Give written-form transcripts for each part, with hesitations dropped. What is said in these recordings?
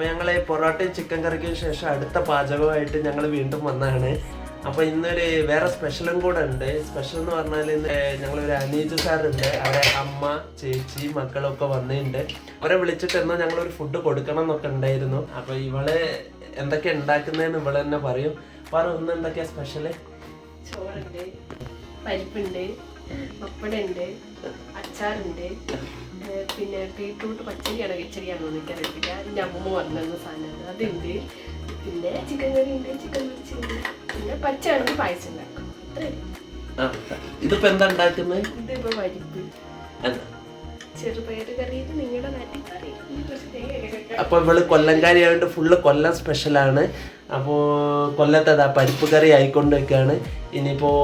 അപ്പോൾ ഞങ്ങൾ പൊറോട്ടയും ചിക്കൻ കറിക്കും ശേഷം അടുത്ത പാചകമായിട്ട് ഞങ്ങൾ വീണ്ടും വന്നതാണ്. അപ്പോൾ ഇന്നൊരു വേറെ സ്പെഷ്യലും കൂടെ ഉണ്ട്. സ്പെഷ്യൽ എന്ന് പറഞ്ഞാൽ ഞങ്ങളൊരു അനീജ് സാറുണ്ട്, അവരെ അമ്മ ചേച്ചി മക്കളൊക്കെ വന്നിട്ടുണ്ട്. അവരെ വിളിച്ചിട്ട് എന്നോ ഞങ്ങളൊരു ഫുഡ് കൊടുക്കണം എന്നൊക്കെ ഉണ്ടായിരുന്നു. അപ്പോൾ ഇവള് എന്തൊക്കെ ഉണ്ടാക്കുന്നതെന്ന് ഇവള് തന്നെ പറയും. ഇന്ന് എന്തൊക്കെയാ സ്പെഷ്യല്? ചോറുണ്ട്, പരിപ്പുണ്ട്, പപ്പടുണ്ട്, അച്ചാറുണ്ട്, പിന്നെ ബീട്രൂട്ട് പച്ചരിയാണോ കിച്ചടിയാണോ എനിക്കറിയില്ല. എൻ്റെ അമ്മ പറഞ്ഞിരുന്ന സാധനമാണ് അതുണ്ട്. പിന്നെ ചിക്കൻ കറി ഉണ്ട്, ചിക്കൻ പൊരിച്ചുണ്ട്, പിന്നെ പച്ചാണെങ്കിൽ പായസം ഉണ്ടാക്കും. ഇതിപ്പോ എന്താ ഉണ്ടാക്കുന്നത്? ഇതിപ്പോ പരിപ്പ് ചെറുപയറ് കറി, നിങ്ങളുടെ നാട്ടിൽ കറി. അപ്പൊ ഇവള് കൊല്ലംകാരി ആയതുകൊണ്ട് ഫുള്ള് കൊല്ലം സ്പെഷ്യലാണ്. അപ്പോൾ കൊല്ലത്തെ പരിപ്പ് കറി ആയിക്കൊണ്ട് വെക്കുകയാണ്. ഇനിയിപ്പോൾ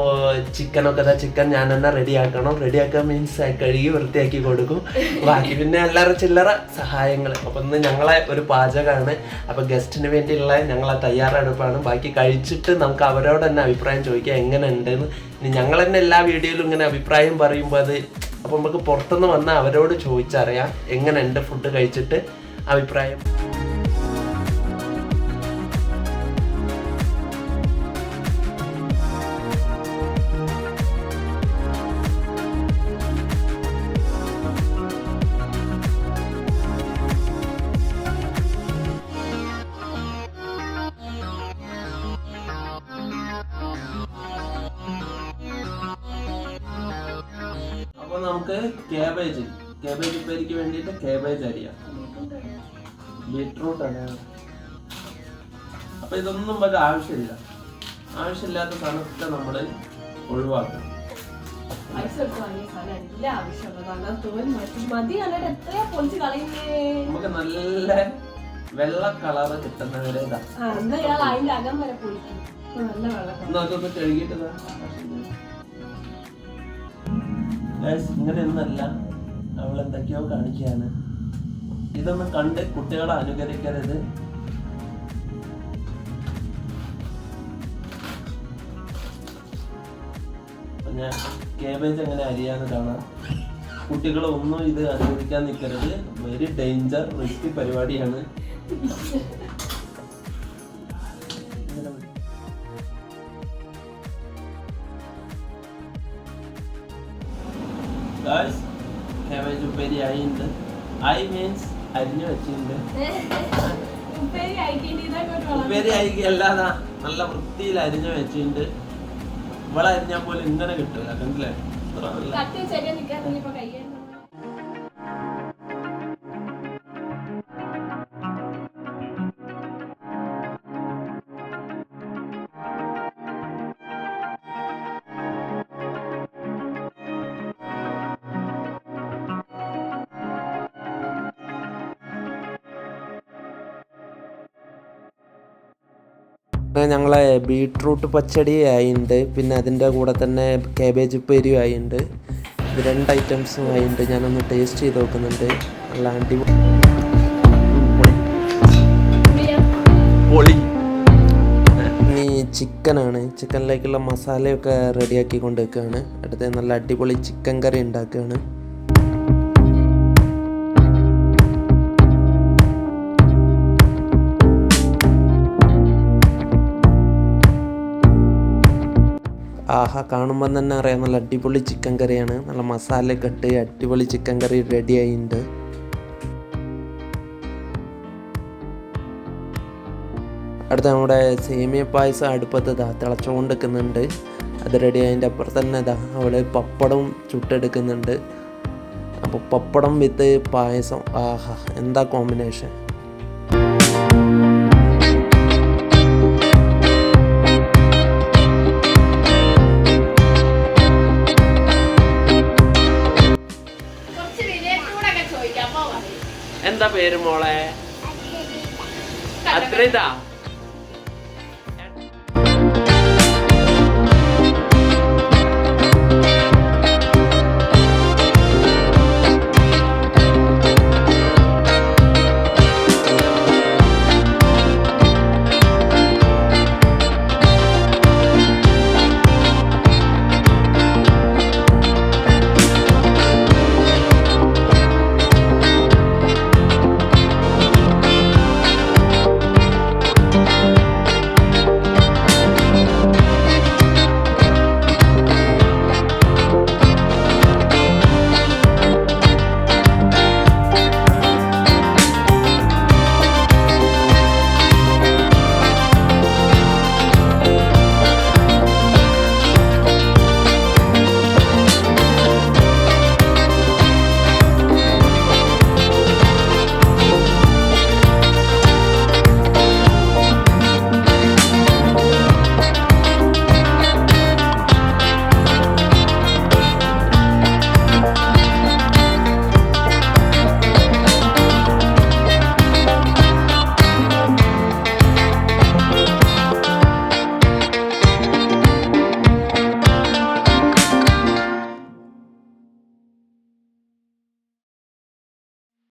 ചിക്കനൊക്കെ ചിക്കൻ ഞാൻ തന്നെ റെഡിയാക്കാൻ മീൻസ് കഴുകി വൃത്തിയാക്കി കൊടുക്കും. ബാക്കി പിന്നെ എല്ലാവരും ചില്ലറ സഹായങ്ങൾ. അപ്പം ഇന്ന് ഞങ്ങളെ ഒരു പാചകമാണ്. അപ്പോൾ ഗസ്റ്റിന് വേണ്ടിയുള്ള ഞങ്ങളെ തയ്യാറെടുപ്പാണ്. ബാക്കി കഴിച്ചിട്ട് നമുക്ക് അവരോട് തന്നെ അഭിപ്രായം ചോദിക്കാം എങ്ങനെ ഉണ്ടെന്ന്. ഇനി ഞങ്ങൾ തന്നെ എല്ലാ വീഡിയോയിലും ഇങ്ങനെ അഭിപ്രായം പറയുമ്പോൾ അത് അപ്പോൾ നമുക്ക് പുറത്തുനിന്ന് വന്ന് അവരോട് ചോദിച്ചറിയാം എങ്ങനെ ഉണ്ട് ഫുഡ് കഴിച്ചിട്ട് അഭിപ്രായം. അപ്പോൾ നമുക്ക് കേബേജ് ഉപ്പേരിക്ക് വേണ്ടിയിട്ട് കേബേജ് അരിയാം. ബീട്രൂട്ടാണ്. അപ്പോൾ ഇതൊന്നും നമുക്ക് ആവശ്യമില്ലാത്ത സാധനമൊക്കെ നമ്മൾ ഒഴിവാക്കണം. നമുക്ക് നല്ല വെള്ള കളറ് കിട്ടുന്നവരെ അതൊക്കെ കഴുകിയിട്ട് ഇങ്ങനെയൊന്നല്ല, അവൾ എന്തൊക്കെയോ കാണിക്കുകയാണ്. ഇതൊന്നും കണ്ട് കുട്ടികളെ അനുകരിക്കരുത്. ഞാൻ കേബേജ് എങ്ങനെ അരിയാന്ന് കാണാം. കുട്ടികളൊന്നും ഇത് അനുകരിക്കാൻ നിൽക്കരുത്. വെരി ഡേഞ്ചർ, റിസ്കി പരിപാടിയാണ്. കേബേജ് ഉപ്പേരി ആയിട്ടുണ്ട്. മീൻസ് അരിഞ്ഞു വെച്ചിട്ടുണ്ട്. ഉപ്പേരി ആയി അല്ലാതെ നല്ല വൃത്തിയിൽ അരിഞ്ഞു വെച്ചിട്ടുണ്ട്. ഇവളെ അരിഞ്ഞാൽ പോലും ഇങ്ങനെ കിട്ടും. കണ്ടില്ലേ? ഞങ്ങളെ ബീട്രൂട്ട് പച്ചടി ആയിട്ടുണ്ട്. പിന്നെ അതിൻ്റെ കൂടെ തന്നെ കേബേജ് ഉപ്പേരിയും ആയിട്ടുണ്ട്. ഇത് 2 ഐറ്റംസും ആയിട്ടുണ്ട്. ഞാനൊന്ന് ടേസ്റ്റ് ചെയ്ത് നോക്കുന്നുണ്ട്. നല്ല അടിപൊളി. ഇനി ചിക്കനാണ്. ചിക്കനിലേക്കുള്ള മസാലയൊക്കെ റെഡിയാക്കി കൊണ്ട് വെക്കുകയാണ്. അടുത്ത നല്ല അടിപൊളി ചിക്കൻ കറി ഉണ്ടാക്കുകയാണ്. ആഹാ, കാണുമ്പോൾ തന്നെ അറിയാം നല്ല അടിപൊളി ചിക്കൻ കറിയാണ്. നല്ല മസാലയൊക്കെ ഇട്ട് അടിപൊളി ചിക്കൻ കറി റെഡി ആയിട്ടുണ്ട്. അടുത്ത നമ്മുടെ സേമിയ പായസം അടുപ്പത്ത് തിളച്ചുകൊണ്ട് നിൽക്കുന്നുണ്ട്. അത് റെഡി ആയതിൻ്റെ അപ്പുറത്ത് തന്നെ അവിടെ പപ്പടം ചുട്ടെടുക്കുന്നുണ്ട്. അപ്പോൾ പപ്പടം വിത്ത് പായസം, ആഹാ എന്താ കോമ്പിനേഷൻ. എന്താ പേര് മോളെ? അദ്രിത.